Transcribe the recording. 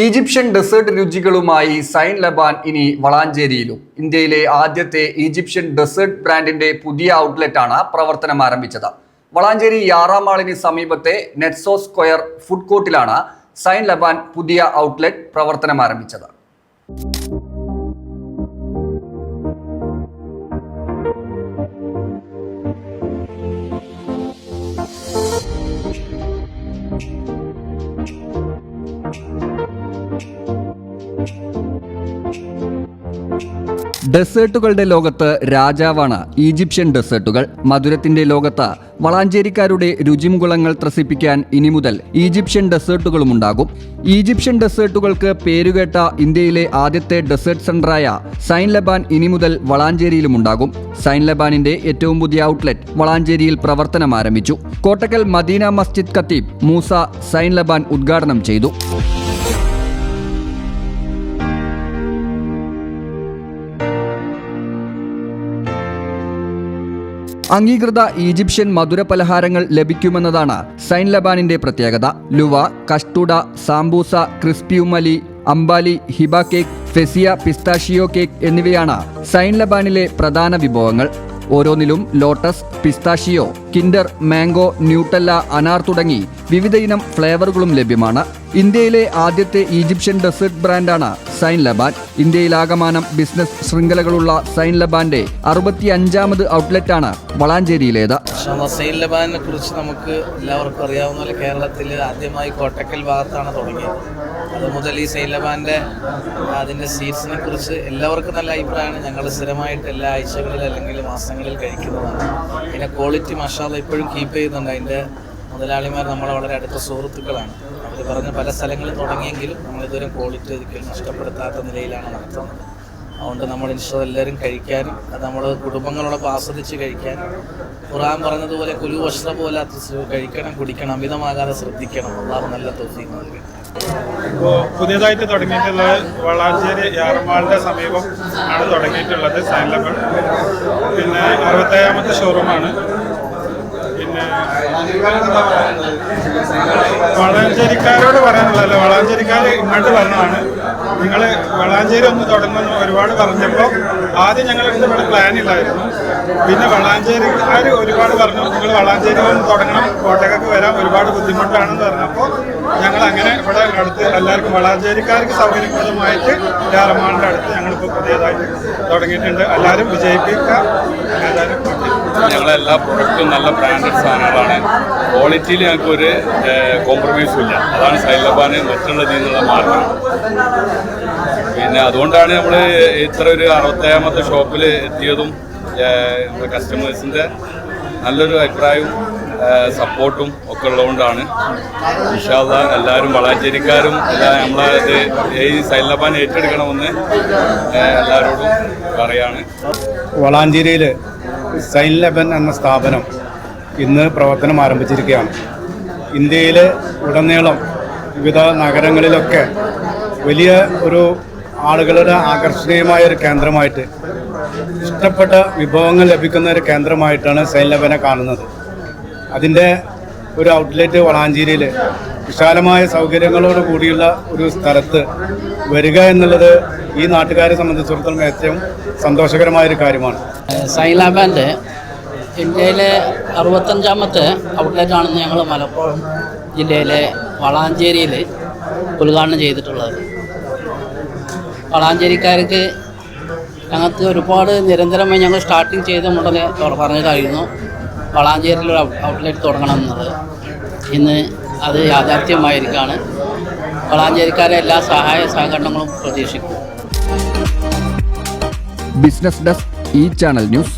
Egyptian desert രുചികളുമായി sign Laban ഇനി വളാഞ്ചേരിയിലും. ഇന്ത്യയിലെ ആദ്യത്തെ ഈജിപ്ഷ്യൻ ഡെസേർട്ട് ബ്രാൻഡിന്റെ പുതിയ ഔട്ട്ലെറ്റാണ് പ്രവർത്തനം ആരംഭിച്ചത്. വളാഞ്ചേരി യാറാമാളിന് സമീപത്തെ നെറ്റ്സോ സ്ക്വയർ ഫുഡ് കോർട്ടിലാണ് സൈൻ ലബാൻ പുതിയ ഔട്ട്ലെറ്റ് പ്രവർത്തനം ആരംഭിച്ചത്. ഡെസേർട്ടുകളുടെ ലോകത്ത് രാജാവാണ് ഈജിപ്ഷ്യൻ ഡെസേർട്ടുകൾ. മധുരത്തിന്റെ ലോകത്ത് വളാഞ്ചേരിക്കാരുടെ രുചിമുകുളങ്ങൾ ത്രസിപ്പിക്കാൻ ഇനി മുതൽ ഈജിപ്ഷ്യൻ ഡെസേർട്ടുകളും ഉണ്ടാകും. ഈജിപ്ഷ്യൻ ഡെസേർട്ടുകൾക്ക് പേരുകേട്ട ഇന്ത്യയിലെ ആദ്യത്തെ ഡെസേർട്ട് സെന്ററായ സൈൻ ലബാൻ ഇനി മുതൽ വളാഞ്ചേരിയിലും ഉണ്ടാകും. സൈൻ ലബാനിന്റെ ഏറ്റവും പുതിയ ഔട്ട്ലെറ്റ് വളാഞ്ചേരിയിൽ പ്രവർത്തനം ആരംഭിച്ചു. കോട്ടക്കൽ മദീന മസ്ജിദ് ഖത്തീബ് മൂസ സൈൻ ലബാൻ ഉദ്ഘാടനം ചെയ്തു. അംഗീകൃത ഈജിപ്ഷ്യൻ മധുര പലഹാരങ്ങൾ ലഭിക്കുമെന്നതാണ് സൈൻ ലബാനിന്റെ പ്രത്യേകത. ലുവ, കസ്റ്റുഡ, സാംബൂസ, ക്രിസ്പി ഉമ്മലി, അംബാലി, ഹിബ കേക്ക്, ഫെസിയ പിസ്താഷിയോ കേക്ക് എന്നിവയാണ് സൈൻ ലബാനിലെ പ്രധാന വിഭവങ്ങൾ. ഓരോന്നിലും Lotus, pistachio, Kinder, mango, Nutella, അനാർ തുടങ്ങി വിവിധ ഇനം ഫ്ലേവറുകളും ലഭ്യമാണ്. ഇന്ത്യയിലെ ആദ്യത്തെ ഈജിപ്ഷ്യൻ ഡെസേർട്ട് ബ്രാൻഡാണ് സൈൻ ലബാൻ. ഇന്ത്യയിലാകമാനം ബിസിനസ് ശൃംഖലകളുള്ള സൈൻ ലബാന്റെ 65ാമത് ഔട്ട്ലെറ്റാണ് വളാഞ്ചേരിയിലേത്. സൈൻ ലബാനെ കുറിച്ച് നമുക്ക് എല്ലാവർക്കും അറിയാവുന്ന പോലെ കേരളത്തിൽ ആദ്യമായി കോട്ടക്കൽ ഭാഗത്താണ് തുടങ്ങിയത്. അതുമുതൽ ഈ സൈൻ ലബാന്റെ അതിൻ്റെ സീഡ്സിനെ കുറിച്ച് എല്ലാവർക്കും നല്ല അഭിപ്രായമാണ്. ഞങ്ങൾ സ്ഥിരമായിട്ട് എല്ലാ ആഴ്ചകളിൽ അല്ലെങ്കിൽ മാസങ്ങളിൽ കഴിക്കുന്നതാണ്. അതിൻ്റെ ക്വാളിറ്റി മാഷാഅല്ലാഹ് ഇപ്പോഴും കീപ്പ് ചെയ്യുന്നുണ്ട്. അതിൻ്റെ മുതലാളിമാർ നമ്മളെ വളരെ അടുത്ത സുഹൃത്തുക്കളാണ്. അവർ പറഞ്ഞ പല സ്ഥലങ്ങളിൽ തുടങ്ങിയെങ്കിലും നമ്മളിതുവരെ ക്വാളിറ്റി ഒരിക്കലും നഷ്ടപ്പെടുത്താത്ത നിലയിലാണ് നടത്തുന്നത്. അതുകൊണ്ട് നമ്മൾ ഇൻഷാഅല്ലാഹ് എല്ലാവരും കഴിക്കാനും അത് നമ്മൾ കുടുംബങ്ങളോടൊപ്പം ആസ്വദിച്ച് കഴിക്കാനും ഖുർആൻ പറഞ്ഞതുപോലെ കുലു വഷ്റ പോലെ കഴിക്കണം, കുടിക്കണം, അമിതമാകാതെ ശ്രദ്ധിക്കണം. അല്ലാഹു നല്ല തൗഫീഖ് നൽകട്ടെ. ഇപ്പോൾ പുതിയതായിട്ട് തുടങ്ങിയിട്ടുള്ളത് വളാഞ്ചേരി യാറമാളിൻ്റെ സമീപം ആണ് തുടങ്ങിയിട്ടുള്ളത് സൈൻ ലബാൻ. പിന്നെ 67ാമത്തെ ഷോറൂമാണ്. പിന്നെ വളാഞ്ചേരിക്കാരോട് പറയാനുള്ളതല്ല, വളാഞ്ചേരിക്കാർ ഇങ്ങോട്ട് പറഞ്ഞതാണ് നിങ്ങൾ വളാഞ്ചേരി ഒന്ന് തുടങ്ങുമെന്ന് ഒരുപാട് പറഞ്ഞപ്പോൾ ആദ്യം ഞങ്ങൾക്ക് ഇവിടെ പ്ലാൻ ഇല്ലായിരുന്നു. പിന്നെ വളാഞ്ചേരിക്കാർ ഒരുപാട് പറഞ്ഞു നിങ്ങൾ വളാഞ്ചേരി ഒന്ന് തുടങ്ങണം, കോട്ടയ്ക്കൊക്കെ വരാൻ ഒരുപാട് ബുദ്ധിമുട്ടാണെന്ന് പറഞ്ഞപ്പോൾ ഞങ്ങൾ അങ്ങനെ ഇവിടെ അടുത്ത് എല്ലാവർക്കും വളാഞ്ചേരിക്കാർക്ക് സൗകര്യപ്രദമായിട്ട് യാറമാളിൻ്റെ അടുത്ത് ഞങ്ങളിപ്പോൾ പുതിയതായിട്ട് തുടങ്ങിയിട്ടുണ്ട്. എല്ലാവരും വിജയിപ്പിക്കുക. എല്ലാവരും ഞങ്ങളെല്ലാ പ്രൊഡക്റ്റും നല്ല ബ്രാൻഡഡ് സാധനങ്ങളാണ്. ക്വാളിറ്റിയിൽ ഞങ്ങൾക്ക് ഒരു കോംപ്രമൈസും ഇല്ല. അതാണ് സൈൻ ലബാന് മറ്റുള്ളതിൽ നിന്നുള്ള മാർഗം. പിന്നെ അതുകൊണ്ടാണ് നമ്മൾ ഇത്ര ഒരു 67ാമത്തെ ഷോപ്പിൽ എത്തിയതും കസ്റ്റമേഴ്സിൻ്റെ നല്ലൊരു അഭിപ്രായവും സപ്പോർട്ടും ഒക്കെ ഉള്ളതുകൊണ്ടാണ്. ഇൻഷാ അല്ലാഹ് എല്ലാവരും വളാഞ്ചേരിക്കാരും നമ്മളത് ഈ സൈൻ ലബാൻ ഏറ്റെടുക്കണമെന്ന് എല്ലാവരോടും പറയാണ്. വളാഞ്ചേരിയിൽ സൈൻ ലബാൻ എന്ന സ്ഥാപനം ഇന്ന് പ്രവർത്തനം ആരംഭിച്ചിരിക്കുകയാണ്. ഇന്ത്യയിലെ ഉടനീളം വിവിധ നഗരങ്ങളിലൊക്കെ വലിയ ഒരു ആളുകളുടെ ആകർഷണീയമായ ഒരു കേന്ദ്രമായിട്ട്, ഇഷ്ടപ്പെട്ട വിഭവങ്ങൾ ലഭിക്കുന്ന ഒരു കേന്ദ്രമായിട്ടാണ് സൈൻ ലബാനെ കാണുന്നത്. അതിൻ്റെ ഒരു ഔട്ട്ലെറ്റ് വളാഞ്ചേരിയിൽ വിശാലമായ സൗകര്യങ്ങളോട് കൂടിയുള്ള ഒരു സ്ഥലത്ത് വരിക എന്നുള്ളത് ഈ നാട്ടുകാരെ സംബന്ധിച്ചിടത്തോളം ഏറ്റവും സന്തോഷകരമായൊരു കാര്യമാണ്. സൈൻ ലബാൻ്റെ ഇന്ത്യയിലെ 65ാമത്തെ ഔട്ട്ലെറ്റാണെന്ന് ഞങ്ങൾ മലപ്പുറം ജില്ലയിലെ വളാഞ്ചേരിയിൽ ഉദ്ഘാടനം ചെയ്തിട്ടുള്ളത്. വളാഞ്ചേരിക്കാർക്ക് ഞങ്ങൾക്ക് ഒരുപാട് നിരന്തരമായി ഞങ്ങൾ സ്റ്റാർട്ടിങ് ചെയ്ത മുതലേ പറഞ്ഞതായിരുന്നു വളാഞ്ചേരിയിലൊരു ഔട്ട്ലെറ്റ് തുടങ്ങണമെന്നത്. ഇന്ന് അത് യാഥാർത്ഥ്യമായിരിക്കുകയാണ്. വളാഞ്ചേരിക്കാരെ എല്ലാ സഹായ സഹകരണങ്ങളും പ്രതീക്ഷിക്കും. ബിസിനസ് ഡെസ്ക്, ഈ ചാനൽ ന്യൂസ്.